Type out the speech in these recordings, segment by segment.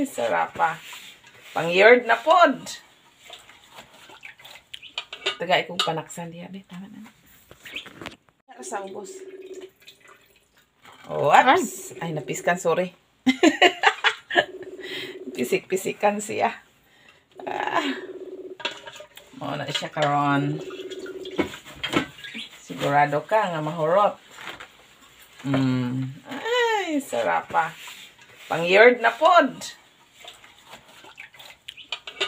Ay, sarap pa. Pang-yard na pod. Tagay kong panaksan diya. Tama na. Sa ubos. Oops. Ay, napiskan. Sorry. Pisik-pisikan siya. Muna siya karon. Sigurado ka nga mahurot. Ay, sarap pa. Pang-yard na pod.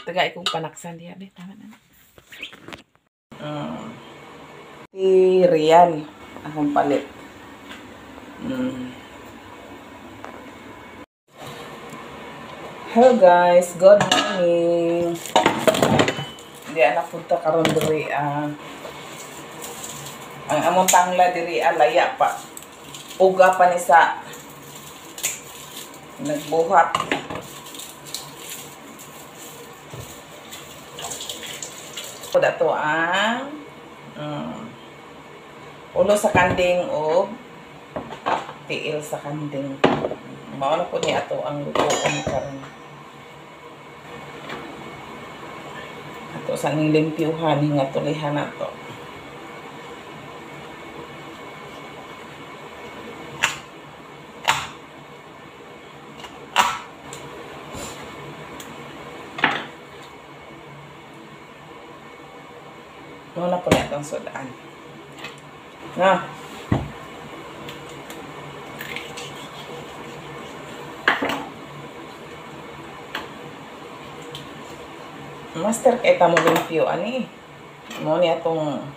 Tagay kong panaksan diya. Tama na. Si Rian akong palit. Hello guys, good morning. Hindi anak punta karon diri ang among tangla diri laya pa. Uga pa ni sa nagbuhat. Dato ang ulo sa kanding o tiil sa kanding. Mao na po ni ato ang lutoon karon. Ato sa ning limpyuhan nga tulihan nato. Muna po na itong sudaan. Na. Master kita mo limpyo. Ani? Muna niya itong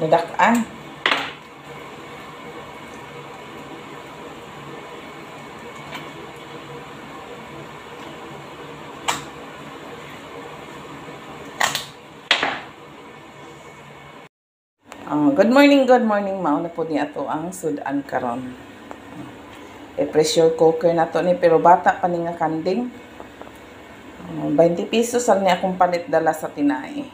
nadakaan. Good morning. Mauna po niya ito ang sudan karon. Pressure cooker na to ni pero bata pa ni nga kanding. 20 pesos ang niya akong palit dala sa tinay.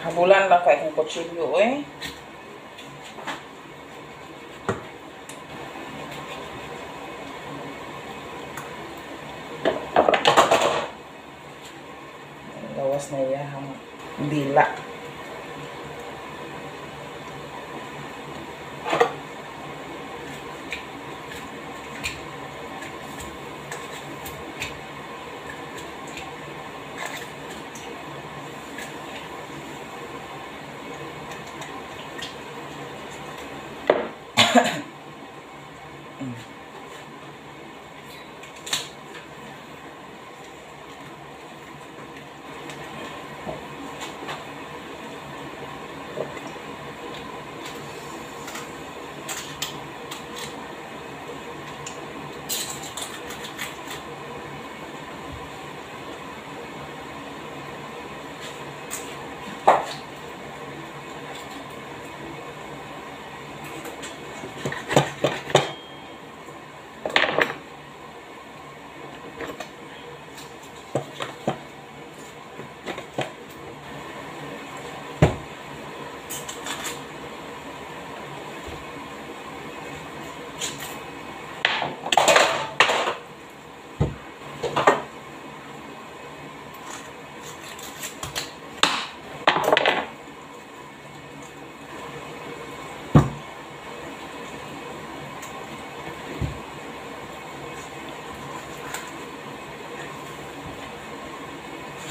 Habulan lang kay kong kutsilyo eh. Gawas na iyahang dila.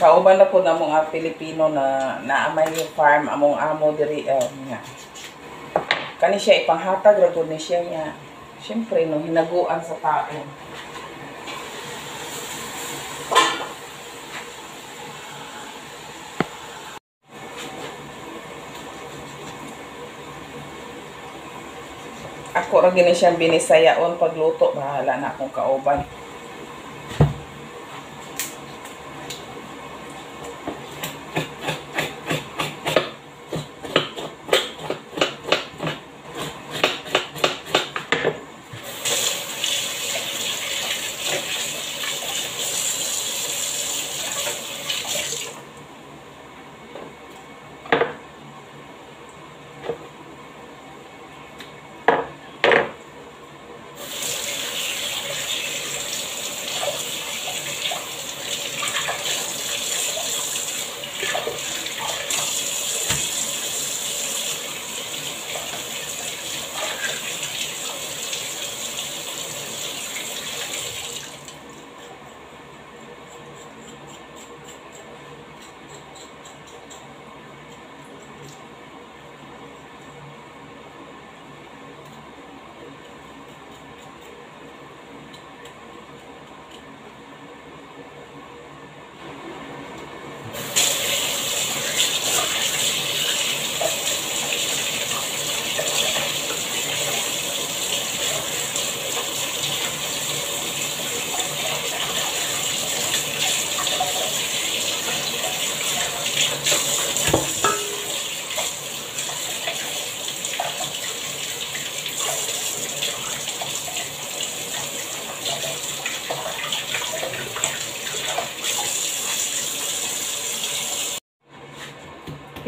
Kauban na po na mga Pilipino na naamay yung farm among amo diri nga. Kani siya ipanghatag ra gud ni siya nga. Syempre no hinaguan sa tao. Ako ra gini siyang binisayaon pagluto, bahala na akong kauban.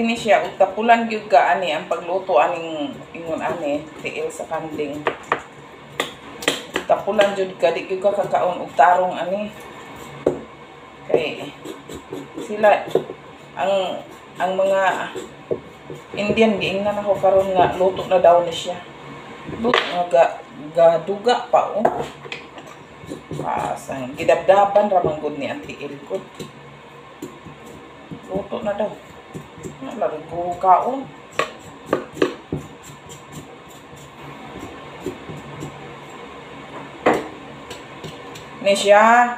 kini siya ug tapulan gyud ka ani ang pagluto aning ingon ani tiil sa kanding. Tapulan jud ka di gyud ka kakaon og tarong ani. Kay sila ang mga Indian giingnan ako karon nga luto na daw ni siya. Luto nga gaduga pa oh. Pasang gidabdaban ra man gud ni ang tiil ko. Luto na daw. Lagi ko kaon. Ni siya.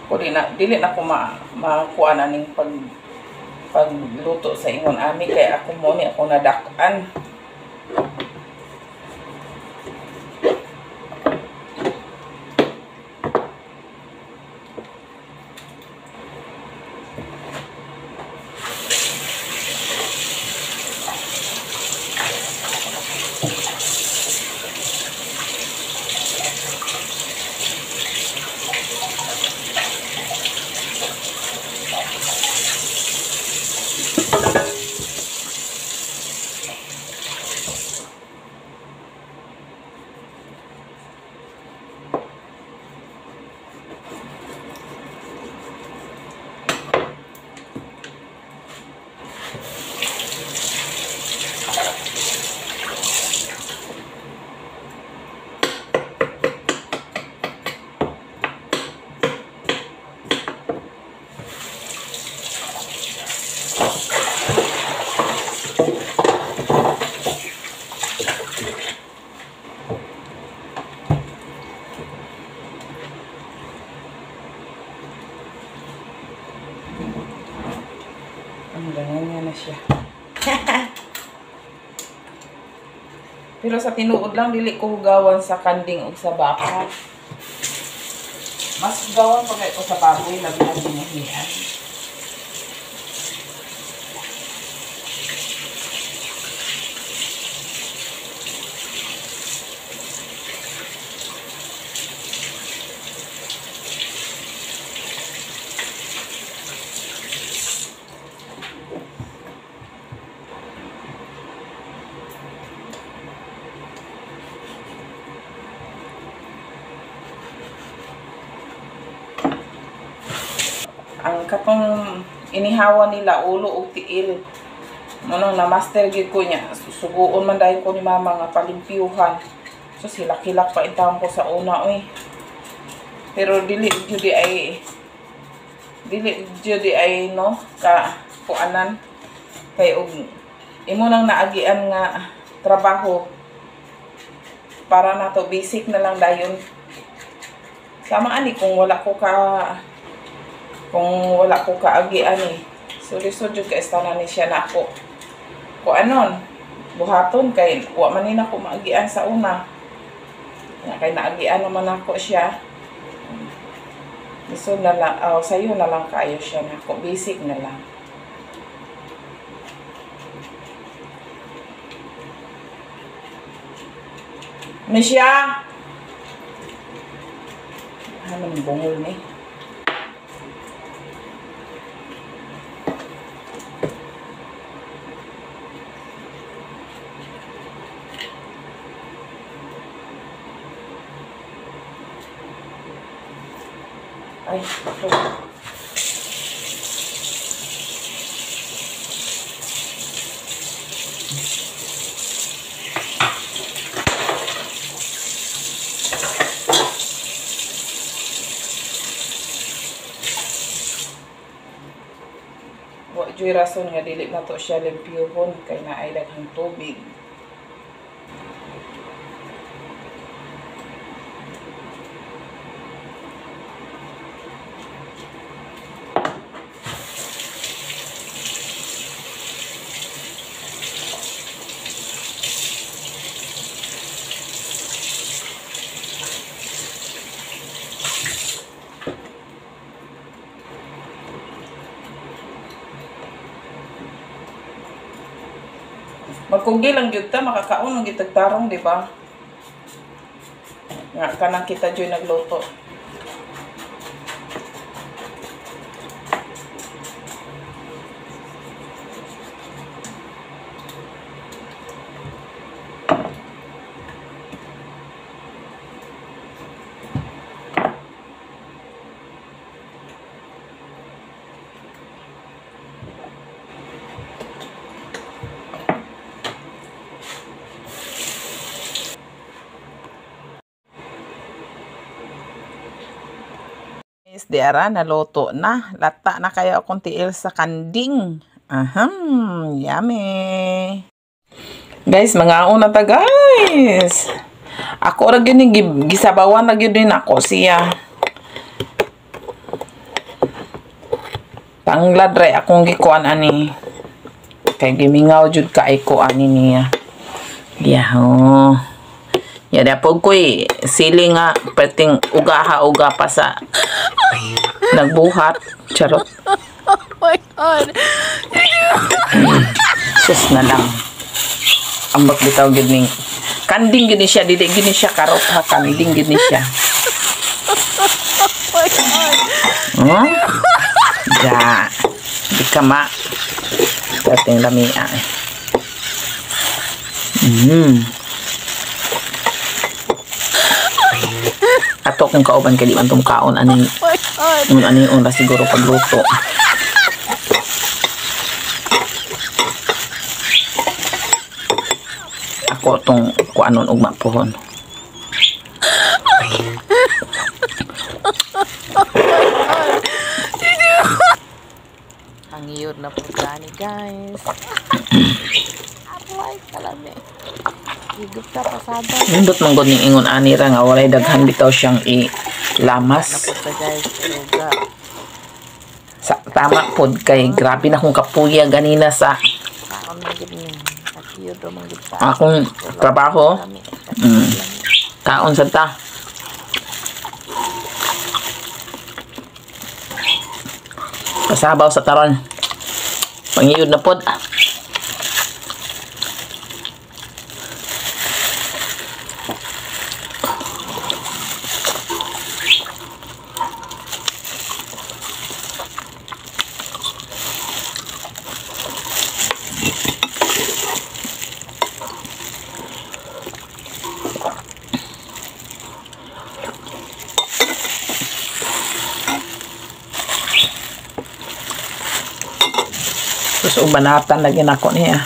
Ko dili na ko makuha na ning pagluto sa ingon ami kay ako mo ni ako nadak-an. Ganyan na siya. Pero sa tinuod lang, dili ko hugawan sa kanding o sa baka. Mas hugawan pa kayo ko sa baboy, labi na dinahian. Ang katong inihawan nila ulo og tiil na master gid ko niya susuguon man dahil ko ni mama nga palimpyuhan so hilak-hilak pa intawon ko sa una oy pero dili judi ay no ka kuanan kay og imo nang naagian nga trabaho para nato basic na lang dayon sama ani kung wala ko kaagian eh. Suri-suri jud ka istana ni siya nako. Ko anon, buhaton kay wa man ni nako maagian sa una. Kay naagian naman ako siya. So na lang, sayo na lang kayo siya nako, basic na lang. Misha! Ano yung bungol ni? Ay, ito. Wa joy rason nga dili na to siya limpyuhon kay naay daghang tubig. Magkugi lang gyud ta, makakaon ng gitagtarong, di ba? Nga kanang kita joy nagluto. Diara, naluto na. Lata na kaya akong tiil sa kanding. Aham, yummy. Guys, mga una ta guys. Ako ra gyud ni gisabawan na gyud din ako siya. Tanglad ray akong gikuan ani. Kay gimingaw jud kay ko ani niya. Yaho. Ya dapat ko'y sili nga perting uga pa sa nagbuhat. Charot. Oh my God. Sus na lang. Ambak bitaw gid ning kanding gid ni siya, dili gid ni siya karot ha, kanding gid ni siya. Oh my God. Hmm? Ja. Di ka ma. Dating lamia. Ato kung kauban kay di man tong kaon ani. Oh my God. Ani una siguro pagluto. Ako tong kuanon ug mapuhon. Ang iyod na po gani guys. Apoy kalami. Higop ta pasada. Nindot man gud ning ingon ani ra nga walay daghan bitaw siyang ilamas. Napunta guys. Uga. Sa tama pod kay grabe na kong kapuya ganina sa Kaon man gid ni. At iyod man gid ta. akong trabaho. Kaon sa ta. Pasabaw sa taron. Pangiyod na pod. Tapos ubanatan lagi na ako niya.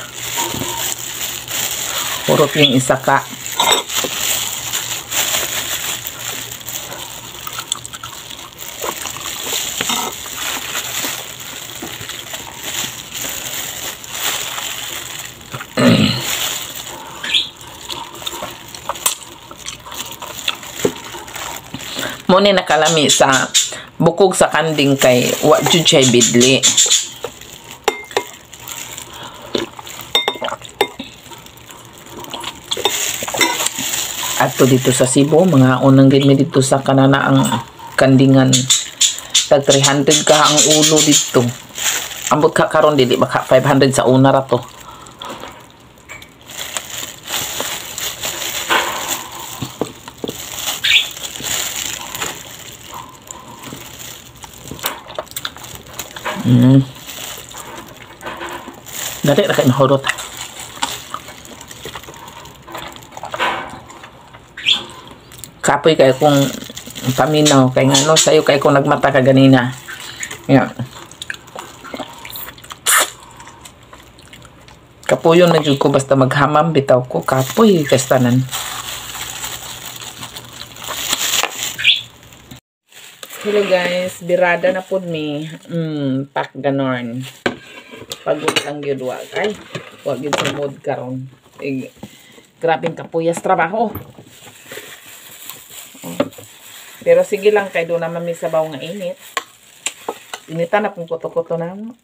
Purot yung isa ka. Muna nakalami sa bukog sa kanding kay wa jud siya bidli. Ato dito sa Cebu, mga unang gimi dito sa kanana ang kandingan. Tag 300 ka ang ulo dito. Ambot ka karon dili baka 500 sa una ra to. Dali ra kay mahurot. Kapoy kay kung paminaw kay ngano sayo kay kung nagmata ka ganina. Yeah. Kapuyon na jud ko basta maghamam bitaw ko kapoy kastanan. Hello guys, birada na pud mi. Pak ganon. Pagod lang gyud wa kay. Wa gyud sa mood karon. Grabing kapuyas trabaho. Pero sige lang kay doon naman may sabaw nga init. Initan na pong kuto-kuto na mo.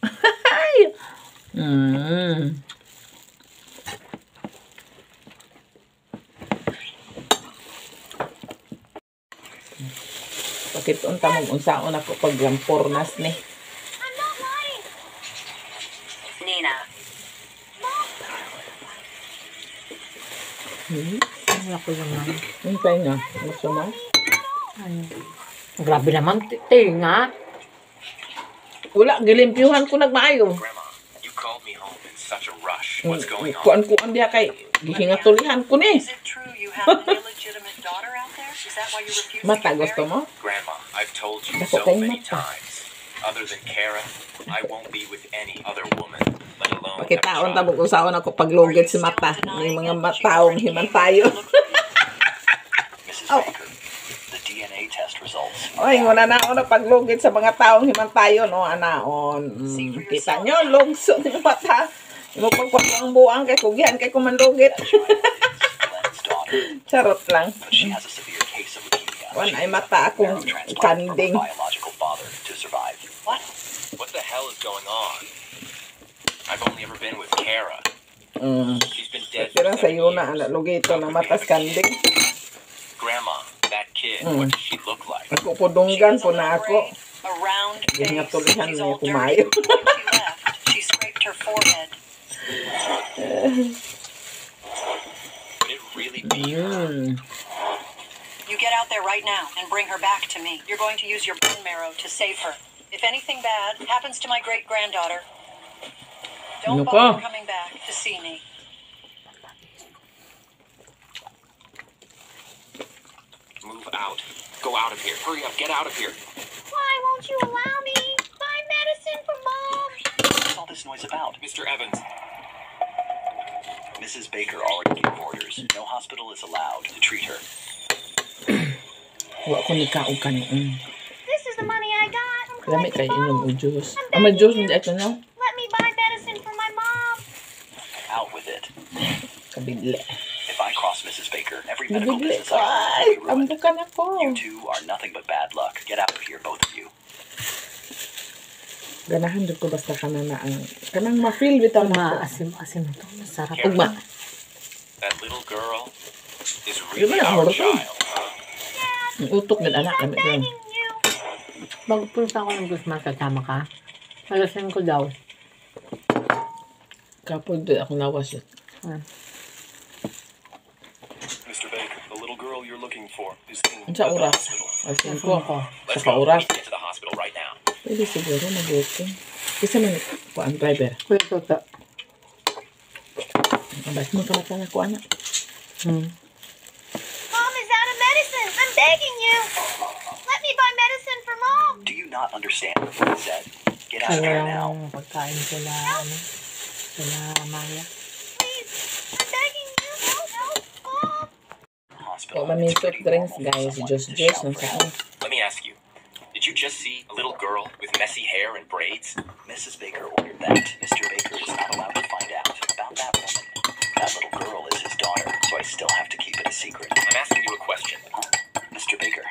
Bakit unta mong unsaon ako pag lampornas ni? Nina. Wala ko naman. Hintay na. Gusto mo? Ay. Grabe naman, tinga. Wala, gilimpyuhan ko nagmaayo. Grandma, you called me home in such a rush. What's going on? Kuan diha kay gihingatulihan ko ni. Is it true you have an illegitimate daughter out there? Is that why you refuse to Mata get gusto married? mo? Grandma, I've told you Dako so kay many mata. times. Other than Kara, I won't be with any other woman, let alone have a Pakitaon child. tabog usaon ako paglugit si mata. May mga mataong himantayo. Mrs. Oh. Baker, the DNA test results. Oy, wala na ako na paglugit sa mga taong himantayo, no, anaon. Kita nyo, lugso ng mata. Mo pagpapang buang kay kugihan kay kumandugit. Glenn's daughter, Charot lang. but she has a severe case of leukemia. Wan She ay mata akong needs a transplant from kanding. her biological father to survive. What? What the hell is going on? I've only ever been with Kara. She's been dead for Kira sa 7 iyo na years. ana lugito na matas kanding. Grandma, that kid, what does she look like? Ako podunggan po na ako. A round face. Gihingatulihan She's niya all dirty. kumayo. When she left, she scraped her forehead. Could it really be her? You get out there right now and bring her back to me. You're going to use your bone marrow to save her. If anything bad happens to my great-granddaughter, don't Ano bother ka? coming back to see me. Move out. Go out of here. Hurry up, get out of here. Why won't you allow me? Buy medicine for Mom. What's all this noise about? Mr. Evans, Mrs. Baker already gave orders. No hospital is allowed to treat her. Wa ko ni kaog kanon. This is the money I got. I'm Lami kay collecting inom o bottles. juice. Ama juice hindi ato no. Let me buy medicine for my mom. Out with it. Kabidle. If I cross Mrs. Baker, every medical Kabidle. business I own Ay, will be ruined. ambukan ako. You two are nothing but bad luck. Get out of here, both of you. Ganahan jud ko basta kana na ang kanang ma-feel bitaw na. Maasim-asim ito. Masarap. Ugma. that little girl is Yun really na, our horror film. child, huh? Ang utok ng anak kami Begging ko. you. Bago punta ako ng Guzman, kasama ka. Alasin ko daw. Kapod doon ako nawas yun. Mr. Baker, the little girl you're looking for is in Ang sa the oras. hospital. Asin ko. Let's Sa go. oras. Get to the hospital right now. Pwede siguro mag-working. Isa man ko ang driver. Kuya Toto. Abas mo kamata na ko anak. Mom is out of medicine. I'm begging you. Let me buy medicine for Mom. Do you not understand what I said? Get out of here now. Walang pagkain sila, sila Maya. Please. I'm begging you. Help. Mom. Hospital. O mami It's soft pretty drinks normal for guys. someone Just to juice shout ng for sakon. Let me ask you, did you just see a little girl with messy hair and braids? Mrs. Baker ordered that. Mr. Baker is not allowed to find out about that woman. That little girl is his daughter, so I still have to keep it a secret. I'm asking you a question. Mr. Baker,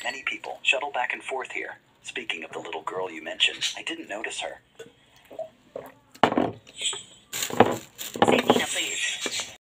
many people shuttle back and forth here. Speaking of the little girl you mentioned, I didn't notice her.